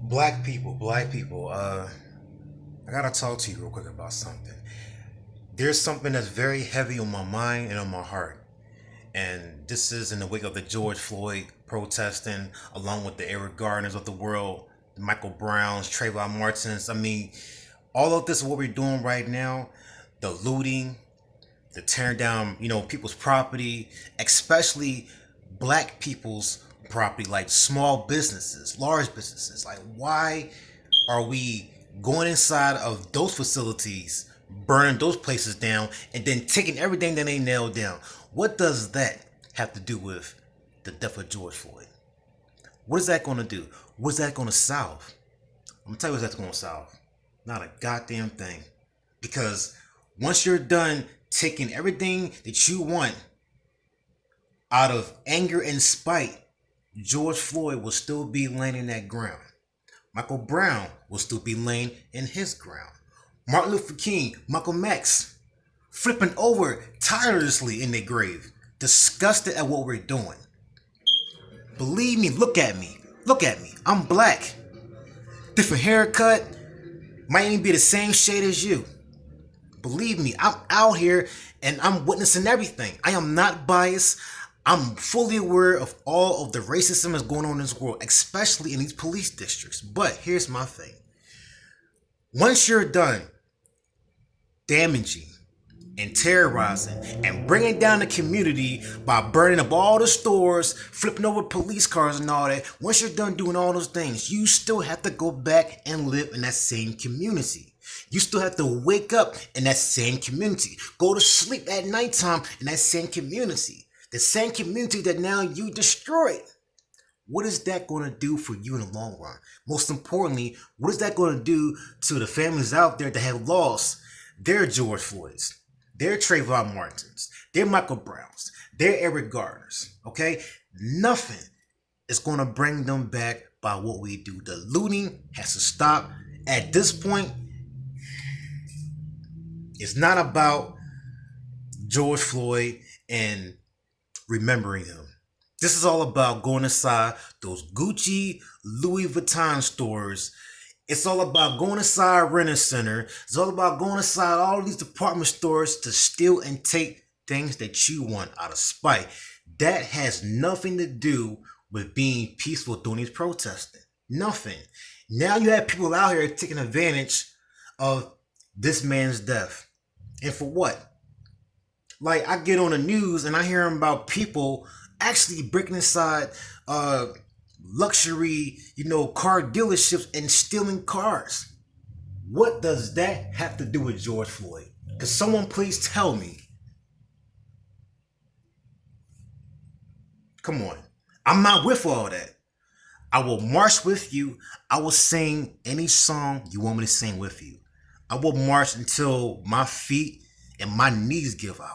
Black people. I gotta talk to you real quick about something. There's something that's very heavy on my mind and on my heart, and this is in the wake of the George Floyd protesting, along with the Eric Garners of the world, the Michael Browns, Trayvon Martins. I mean, all of this is what we're doing right now. The looting, the tearing down, people's property, especially black people's property, like small businesses, large businesses. Like, why are we going inside of those facilities, burning those places down, and then taking everything that they nailed down? What does that have to do with the death of George Floyd? What is that going to do? What is that going to solve? I'm gonna tell you what that's going to solve. Not a goddamn thing. Because once you're done taking everything that you want out of anger and spite, George Floyd will still be laying in that ground. Michael Brown will still be laying in his ground. Martin Luther King, Malcolm X, flipping over tirelessly in their grave, disgusted at what we're doing. Believe me, look at me. Look at me. I'm black. Different haircut. Might even be the same shade as you. Believe me, I'm out here and I'm witnessing everything. I am not biased. I'm fully aware of all of the racism that's going on in this world, especially in these police districts. But here's my thing. Once you're done damaging and terrorizing and bringing down the community by burning up all the stores, flipping over police cars and all that, once you're done doing all those things, you still have to go back and live in that same community. You still have to wake up in that same community. Go to sleep at nighttime in that same community. The same community that now you destroyed. What is that going to do for you in the long run? Most importantly, what is that going to do to the families out there that have lost their George Floyds, their Trayvon Martins, their Michael Browns, their Eric Garners? Okay? Nothing is going to bring them back by what we do. The looting has to stop. At this point, it's not about George Floyd and remembering him. This is all about going inside those Gucci, Louis Vuitton stores. It's all about going inside Renner Center. It's all about going inside all these department stores to steal and take things that you want out of spite. That has nothing to do with being peaceful during these protesting. Nothing. Now you have people out here taking advantage of this man's death. And for what? Like, I get on the news and I hear about people actually breaking inside luxury, car dealerships and stealing cars. What does that have to do with George Floyd? Could someone please tell me? Come on. I'm not with all that. I will march with you. I will sing any song you want me to sing with you. I will march until my feet and my knees give out.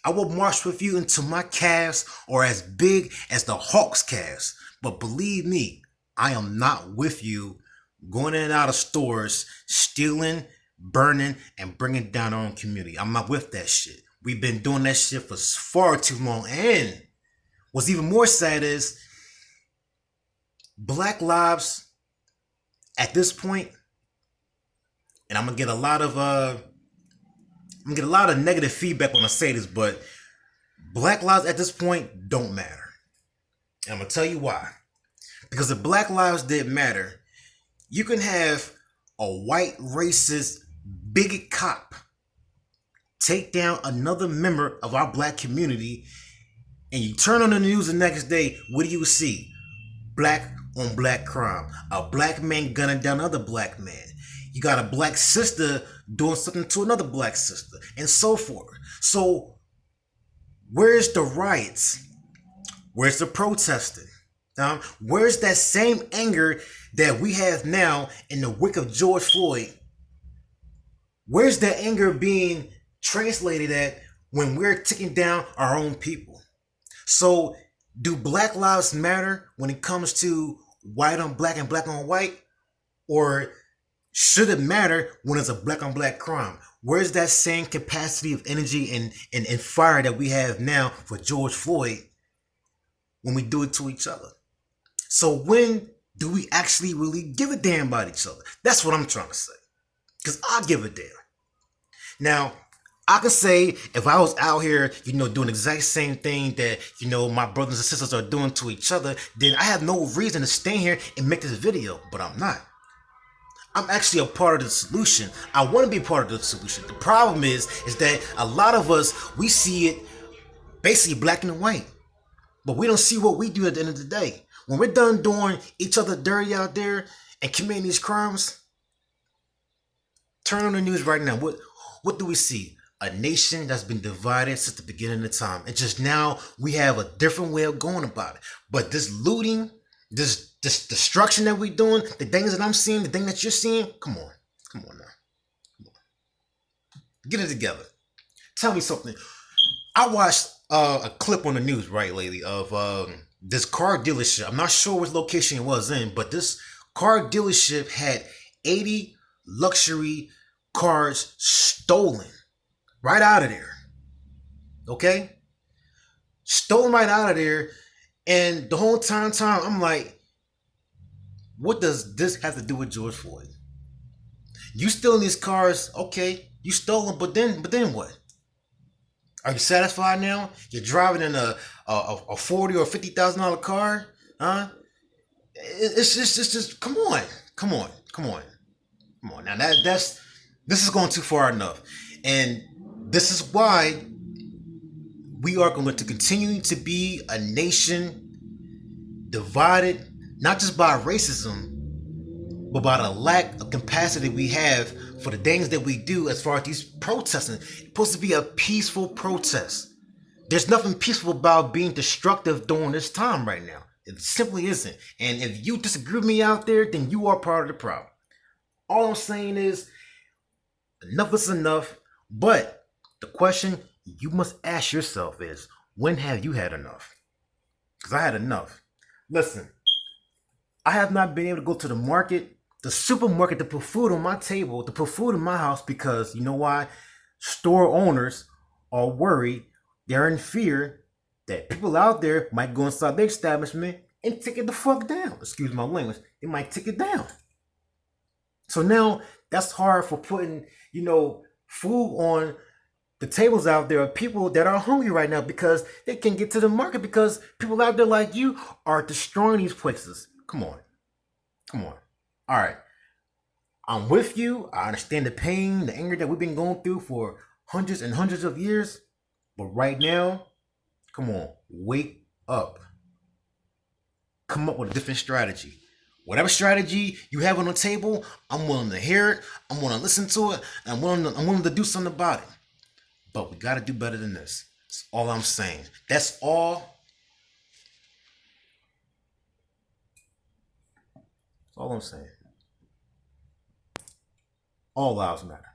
I will march with you until my calves are as big as the Hawks' calves. But believe me, I am not with you going in and out of stores, stealing, burning, and bringing down our own community. I'm not with that shit. We've been doing that shit for far too long. And what's even more sad is black lives at this point, and I'm gonna get a lot of negative feedback when I say this, but black lives at this point don't matter. And I'm gonna tell you why. Because if black lives didn't matter, you can have a white racist bigot cop take down another member of our black community, and you turn on the news the next day, what do you see? Black on black crime. A black man gunning down another black man. You got a black sister doing something to another black sister, and so forth. So, where's the riots? Where's the protesting? Where's that same anger that we have now in the wake of George Floyd? Where's that anger being translated at when we're taking down our own people? So, do black lives matter when it comes to white on black and black on white? Or should it matter when it's a black on black crime? Where's that same capacity of energy and fire that we have now for George Floyd when we do it to each other? So when Do we actually really give a damn about each other? That's what I'm trying to say. Because I give a damn. Now, I can say if I was out here, doing the exact same thing that, my brothers and sisters are doing to each other, then I have no reason to stay here and make this video, but I'm not. I'm actually a part of the solution. I want to be part of the solution. The problem is that a lot of us, we see it basically black and white, but we don't see what we do at the end of the day. When we're done doing each other dirty out there and committing these crimes, turn on the news right now. What do we see? A nation that's been divided since the beginning of time. And just now we have a different way of going about it. But this looting, this destruction that we're doing, the things that I'm seeing, the thing that you're seeing, come on. Come on now. Come on. Get it together. Tell me something. I watched a clip on the news right lately of this car dealership. I'm not sure which location it was in, but this car dealership had 80 luxury cars stolen right out of there. Okay? Stolen right out of there. And the whole time I'm like, what does this have to do with George Floyd? You stealing these cars, okay, you stole them, but then what? Are you satisfied now? You're driving in a $40,000 or $50,000 car, huh? It's just come on. Now this is going too far enough, and this is why we are going to continue to be a nation divided, not just by racism, but by the lack of capacity we have for the things that we do as far as these protesting. It's supposed to be a peaceful protest. There's nothing peaceful about being destructive during this time right now. It simply isn't. And if you disagree with me out there, then you are part of the problem. All I'm saying is, enough is enough. But the question you must ask yourself is, when have you had enough? Because I had enough. Listen, I have not been able to go to the market, the supermarket, to put food on my table, to put food in my house, because you know why? Store owners are worried. They're in fear that people out there might go inside their establishment and take it the fuck down. Excuse my language. They might take it down. So now that's hard for putting, food on the tables out there of people that are hungry right now because they can't get to the market because people out there like you are destroying these places. Come on. All right. I'm with you. I understand the pain, the anger that we've been going through for hundreds and hundreds of years. But right now, come on, wake up. Come up with a different strategy. Whatever strategy you have on the table, I'm willing to hear it. I'm willing to listen to it. And I'm willing to do something about it. But we got to do better than this. That's all I'm saying. That's all. That's all I'm saying. All lives matter.